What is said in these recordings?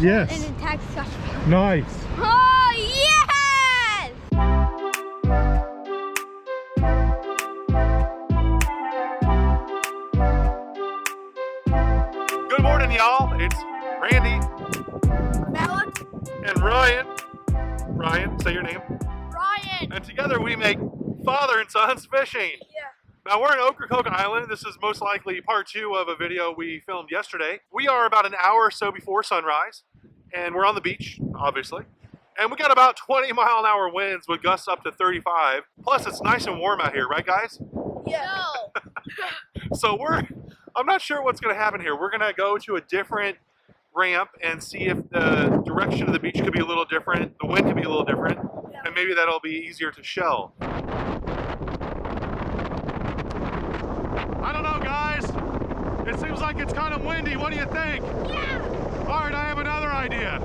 Yes. An intact Scotch Bonnet. Nice. Oh, yes! Good morning, y'all. It's Randy. Melon. And Ryan. Ryan, say your name. Ryan. And together we make Father and Sons Fishing. Yeah. Now we're in Ocracoke Island. This is most likely part 2 of a video we filmed yesterday. We are about an hour or so before sunrise, and we're on the beach, obviously. And we got about 20-mile-an-hour winds with gusts up to 35. Plus it's nice and warm out here, right guys? Yeah. No. So I'm not sure what's gonna happen here. We're gonna go to a different ramp and see if the direction of the beach could be a little different, the wind could be a little different, and maybe that'll be easier to shell. I don't know, guys. It seems like it's kind of windy. What do you think? Yeah. All right, I have another idea.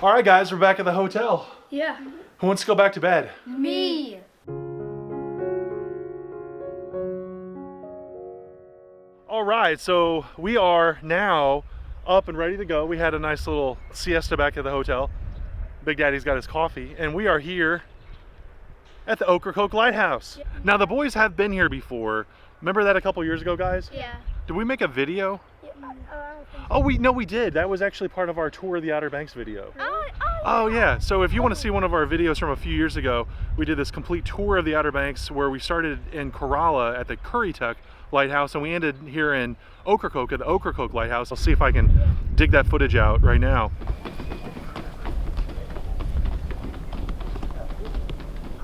All right, guys, we're back at the hotel. Yeah. Who wants to go back to bed? Me. All right, so we are now up and ready to go. We had a nice little siesta back at the hotel. Big Daddy's got his coffee, and we are here at the Ocracoke Lighthouse. Yeah. Now, the boys have been here before. Remember that a couple years ago, guys? Yeah. Did we make a video? Yeah. I don't think Oh, we did. That was actually part of our Tour of the Outer Banks video. Oh, Yeah. So if you want to see one of our videos from a few years ago, we did this complete tour of the Outer Banks where we started in Corolla at the Currituck Lighthouse and we ended here in Ocracoke at the Ocracoke Lighthouse. I'll see if I can dig that footage out right now.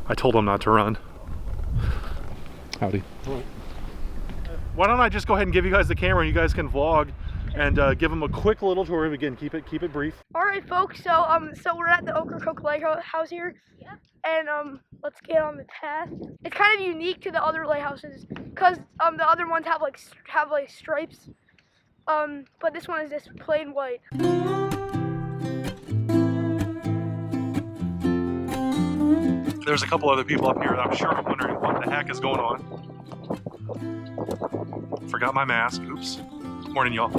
I told him not to run. Howdy. Why don't I just go ahead and give you guys the camera and you guys can vlog and give them a quick little tour. Again, keep it brief. All right, folks. So we're at the Ocracoke Lighthouse here, and let's get on the path. It's kind of unique to the other lighthouses because the other ones have like stripes, but this one is just plain white. There's a couple other people up here that I'm sure are wondering what the heck is going on. Forgot my mask. Oops. Morning, y'all.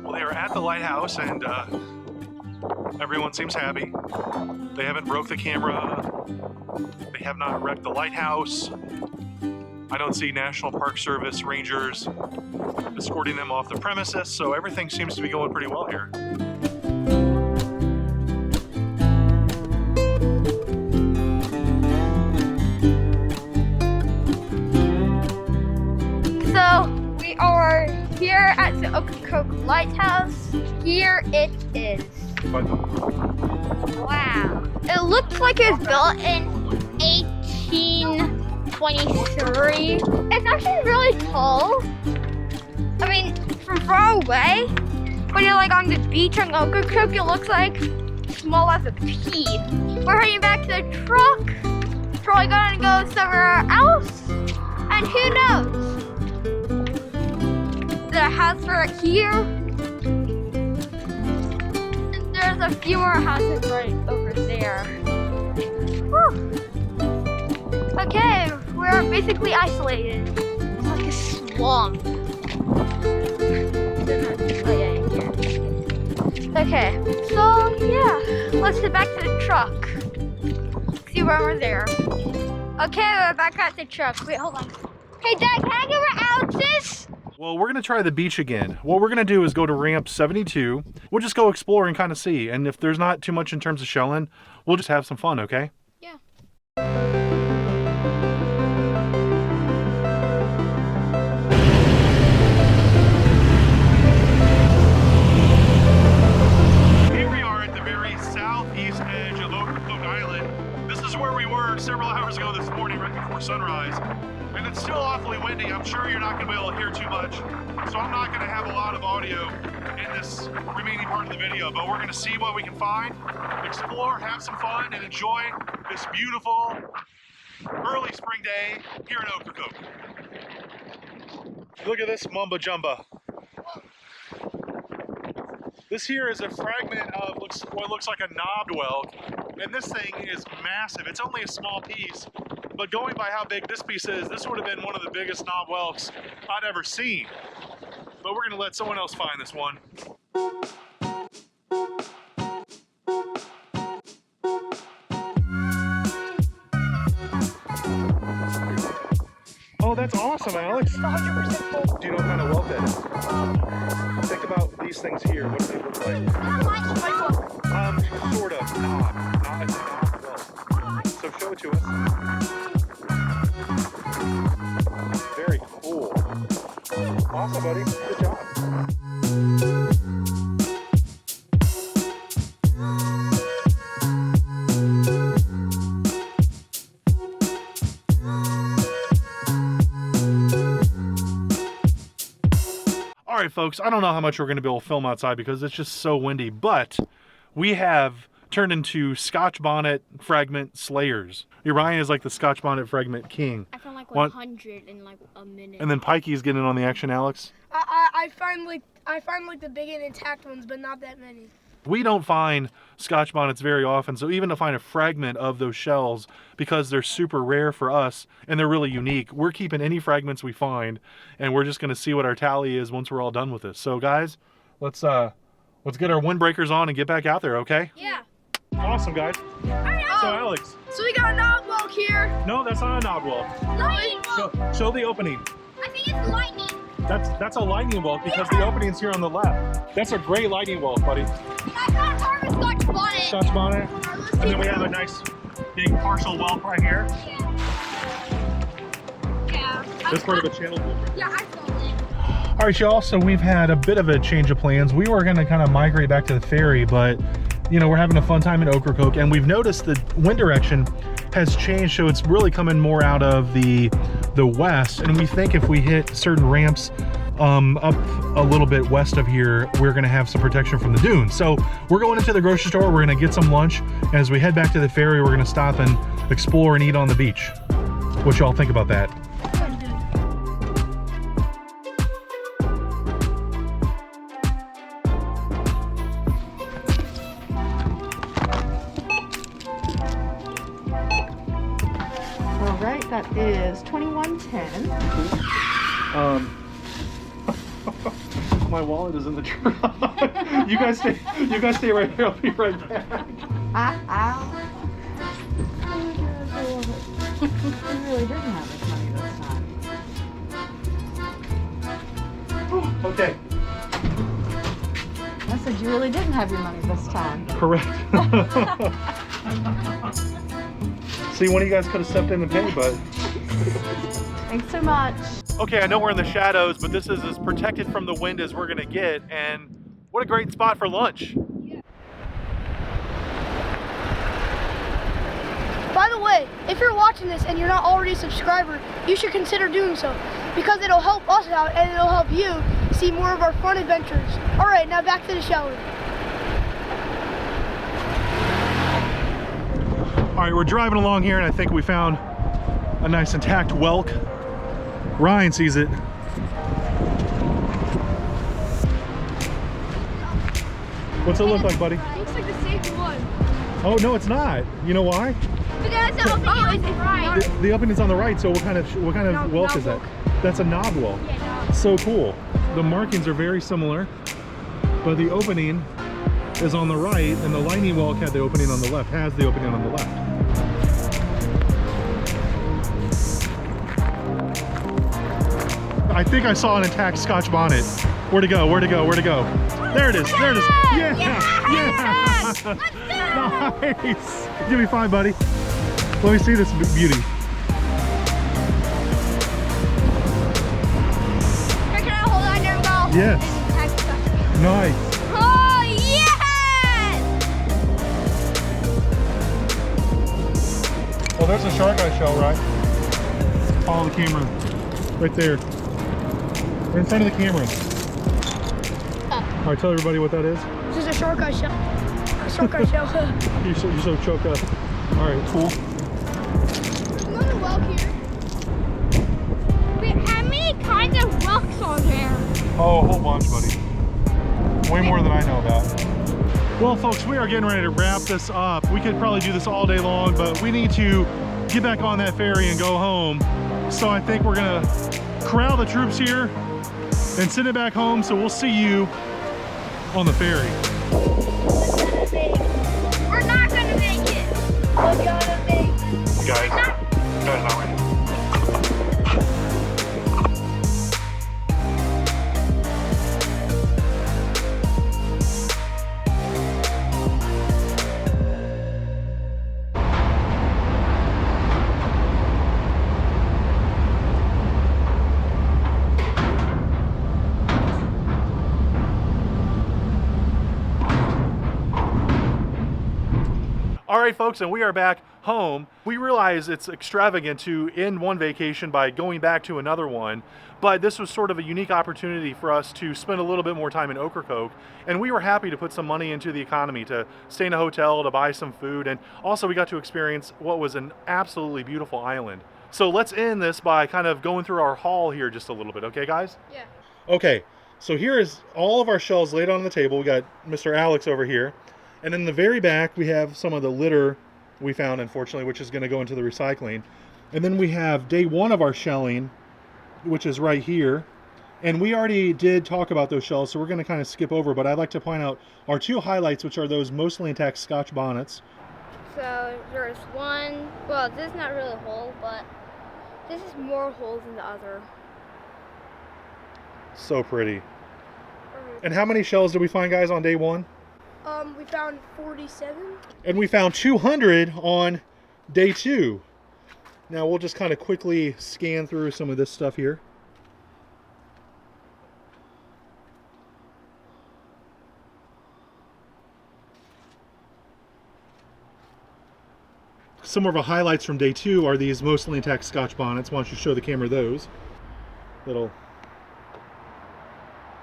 Well, they are at the lighthouse and everyone seems happy. They haven't broke the camera. They have not wrecked the lighthouse. I don't see National Park Service rangers escorting them off the premises, so everything seems to be going pretty well here. So we are here at the Ocracoke Lighthouse. Here it is. Wow. It looks like it was built in 1823. It's actually really tall. I mean, from far away, when you're like on the beach on Ocracoke, it looks like small as a pea. We're heading back to the truck. Probably gonna go somewhere else. And who knows? The house right here. And there's a few more houses right over there. Whew. Okay, we're basically isolated. It's like a swamp. Okay, so yeah, let's head back to the truck. See when we're there. Okay, we're back at the truck. Wait, hold on. Hey Dad, can I get my ounces? Well, we're gonna try the beach again. What we're gonna do is go to ramp 72. We'll just go explore and kind of see. And if there's not too much in terms of shelling, we'll just have some fun, okay? Yeah. Here we are at the very southeast edge of Ocracoke Island. This is where we were several hours ago this morning, right before sunrise. And it's still awfully windy. I'm sure you're not going to be able to hear too much. So I'm not going to have a lot of audio in this remaining part of the video, but we're going to see what we can find, explore, have some fun, and enjoy this beautiful early spring day here in Ocracoke. Look at this mumbo jumbo. This here is a fragment of what looks like a knobbed whelk, and this thing is massive. It's only a small piece, but going by how big this piece is, this would have been one of the biggest knob whelks I'd ever seen. But we're gonna let someone else find this one. Oh, that's awesome, Alex. 100% full. Do you know what kind of whelk that is? Think about these things here. What do they look like? Sort of. Not a knob whelk. So show it to us. Very cool. Awesome, buddy. Good job. All right, folks, I don't know how much we're going to be able to film outside because it's just so windy, but we have turned into Scotch Bonnet Fragment Slayers. Ryan is like the Scotch Bonnet Fragment King. I found like 100 in like a minute. And then Pikey's getting in on the action, Alex. I find like the big and intact ones, but not that many. We don't find Scotch bonnets very often, so even to find a fragment of those shells, because they're super rare for us and they're really unique, we're keeping any fragments we find, and we're just going to see what our tally is once we're all done with this. So guys, let's get our windbreakers on and get back out there, okay? Yeah. Awesome, guys. Alright, So Alex. so we got a knob whelk here. No, that's not a knob whelk. Lightning whelk. Show the opening. I think it's lightning. That's a lightning whelk because the opening's here on the left. That's a great lightning whelk, buddy. I found part of a Scotch bonnet. Scotch bonnet. And then we have a nice big partial whelk right here. Yeah. This part of a channel whelk. Yeah, I found it. All right, y'all, so we've had a bit of a change of plans. We were gonna kind of migrate back to the ferry, but you know, we're having a fun time in Ocracoke, and we've noticed the wind direction has changed, so it's really coming more out of the west, and we think if we hit certain ramps up a little bit west of here, we're gonna have some protection from the dunes. So we're going into the grocery store, we're gonna get some lunch, and as we head back to the ferry, we're gonna stop and explore and eat on the beach. What y'all think about that? Right, that is 2110. My wallet is in the truck. You guys stay right here. I'll be right back. Ow. You really didn't have this money this time. Okay. I said you really didn't have your money this time. Correct. See, one of you guys could have stepped in and paid, but. Thanks so much. Okay, I know we're in the shadows, but this is as protected from the wind as we're gonna get, and what a great spot for lunch. By the way, if you're watching this and you're not already a subscriber, you should consider doing so, because it'll help us out and it'll help you see more of our fun adventures. All right, now back to the shower. All right, we're driving along here, and I think we found a nice intact whelk. Ryan sees it. What's it look like, buddy? Looks like the same one. Oh, no, it's not. You know why? Because the opening on the right. The opening's on the right, so what kind of whelk is that? That's a knob whelk. Yeah, no. So cool. The markings are very similar, but the opening is on the right, and the lightning whelk had the opening on the left, has the opening on the left. I think I saw an intact Scotch bonnet. Where'd it go? Where'd it go? Where'd it go? There it is. There it is. Yeah. Yes! Yeah. Let's Nice. Give me 5, buddy. Let me see this beauty. Can I hold on there and go? Yes. Nice. Oh, yes! Well, there's a shark eye shell, right? Follow the camera. Right there. We're in front of the camera. All right, tell everybody what that is. This is a shark eye shell. A shark eye shell. You're so choked up. All right, cool. There's another whelk here. Wait, how many kinds of whelks are there? Oh, a whole bunch, buddy. Way more than I know about. Well, folks, we are getting ready to wrap this up. We could probably do this all day long, but we need to get back on that ferry and go home. So I think we're gonna corral the troops here and send it back home. So we'll see you on the ferry. We're not gonna make it. We're gonna make it. Guys not ready. All right, folks, and we are back home. We realize it's extravagant to end one vacation by going back to another one, but this was sort of a unique opportunity for us to spend a little bit more time in Ocracoke, and we were happy to put some money into the economy to stay in a hotel, to buy some food, and also we got to experience what was an absolutely beautiful island. So let's end this by kind of going through our haul here just a little bit, okay, guys? Yeah. Okay, so here is all of our shells laid on the table. We got Mr. Alex over here. And in the very back, we have some of the litter we found, unfortunately, which is going to go into the recycling. And then we have day one of our shelling, which is right here. And we already did talk about those shells, so we're going to kind of skip over. But I'd like to point out our two highlights, which are those mostly intact Scotch Bonnets. So there's one, well, this is not really a hole, but this is more holes than the other. So pretty. And how many shells did we find, guys, on day one? We found 47. And we found 200 on day two. Now we'll just kind of quickly scan through some of this stuff here. Some of our highlights from day two are these mostly intact Scotch Bonnets. Why don't you show the camera those? Little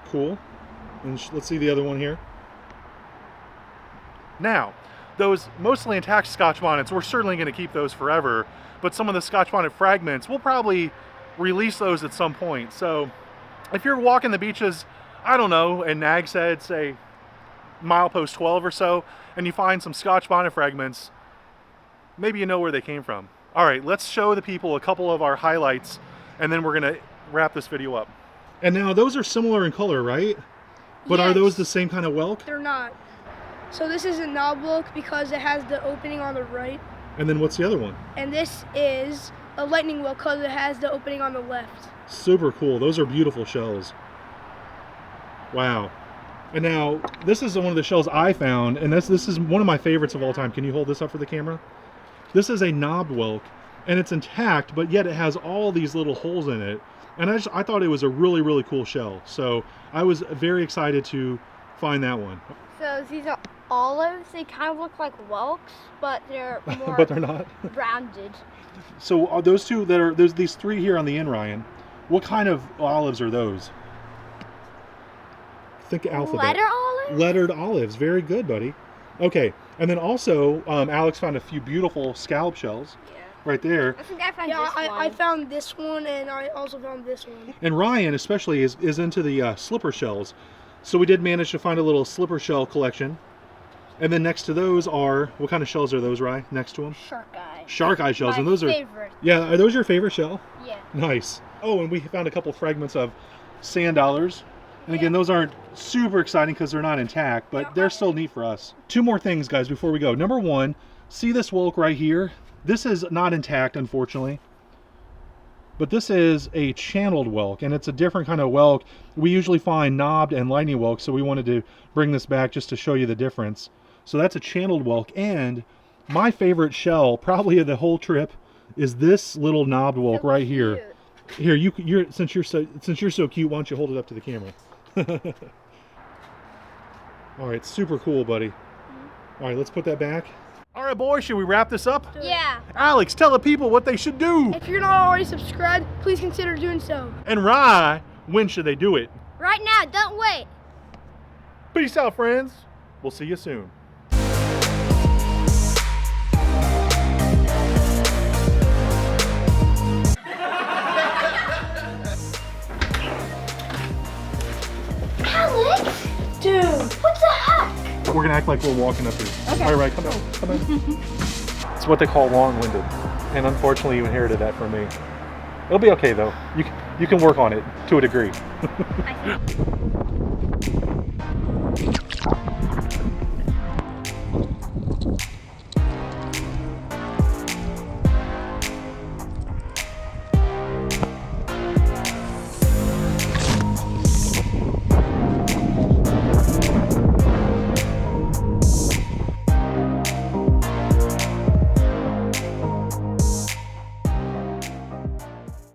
cool. And let's see the other one here. Now, those mostly intact Scotch Bonnets, we're certainly going to keep those forever, but some of the Scotch Bonnet fragments, we'll probably release those at some point. So if you're walking the beaches, I don't know, in Nag's Head, say milepost 12 or so, and you find some Scotch Bonnet fragments, maybe you know where they came from. All right, let's show the people a couple of our highlights, and then we're going to wrap this video up. And now those are similar in color, right? But Yes. Are those the same kind of whelk? They're not. So this is a knob whelk because it has the opening on the right. And then what's the other one? And this is a lightning whelk because it has the opening on the left. Super cool. Those are beautiful shells. Wow. And now, this is one of the shells I found, and this is one of my favorites of all time. Can you hold this up for the camera? This is a knobbed whelk, and it's intact, but yet it has all these little holes in it. And I thought it was a really, really cool shell. So I was very excited to find that one. So these are olives. They kind of look like whelks, but they're more But they're not. rounded. So are those two that are, there's these three here on the end, Ryan. What kind of olives are those? Think alphabet. Letter olives? Lettered olives. Very good, buddy. Okay, and then also Alex found a few beautiful scallop shells right there. I think I found Yeah, this one. I found this one, and I also found this one. And Ryan especially is into the slipper shells. So we did manage to find a little slipper shell collection. And then next to those are, what kind of shells are those, Ryan, next to them? Shark eye. Shark eye shells. My And those favorite. yeah, are those your favorite shell? Yeah. Nice. Oh, and we found a couple fragments of sand dollars. And again, those aren't super exciting because they're not intact, but they're still neat for us. Two more things, guys, before we go. Number one, see this whelk right here? This is not intact, unfortunately. But this is a channeled whelk, and it's a different kind of whelk. We usually find knobbed and lightning whelks, so we wanted to bring this back just to show you the difference. So that's a channeled whelk, and my favorite shell, probably of the whole trip, is this little knobbed whelk right here. Here, since you're so cute, why don't you hold it up to the camera? All right, super cool, buddy. All right, let's put that back. All right, boys, should we wrap this up? Yeah. Alex, tell the people what they should do. If you're not already subscribed, please consider doing so. And Rye, when should they do it? Right now, don't wait. Peace out, friends. We'll see you soon. Alex! Dude. What the heck? We're gonna act like we're walking up here. Okay. All right, come on, come on. It's what they call long-winded. and unfortunately you inherited that from me. It'll be okay though. You can work on it to a degree.